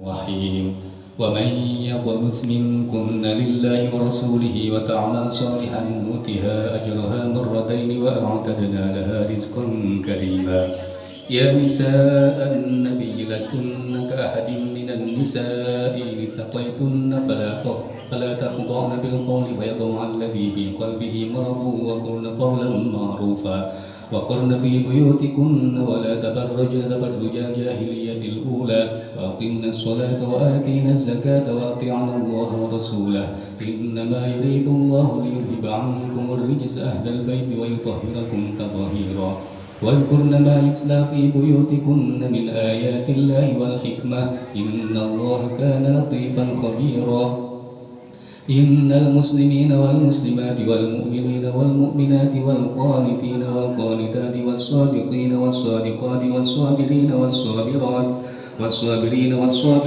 الرحيم ومن يقنت منكن لله ورسوله وتعمل صالحا نؤتها أجرها مرتين وأعتدنا لها رزقا كريما يا نساء النبي لستن كأحد من النساء إن اتقيتن فلا تخضعن بالقول فيطمع الذي في قلبه مرض وقلن قولا معروفا وقرن في بيوتكن ولا تبرجن تبرج الجاهلية الأولى وأقمنا الصلاة وآتينا الزكاة وأطعنا الله ورسوله إنما يريد الله ليذهب عنكم الرجس أهل البيت ويطهركم تطهيرا واذكرن ما يتلى في بيوتكن من آيات الله والحكمة إن الله كان لطيفا خبيرا إن المسلمين والمسلمات والمؤمنين والمؤمنات والقانتين والقانتات والصادقين والصادقات والصابرين والصابرات والصابرين والصابرات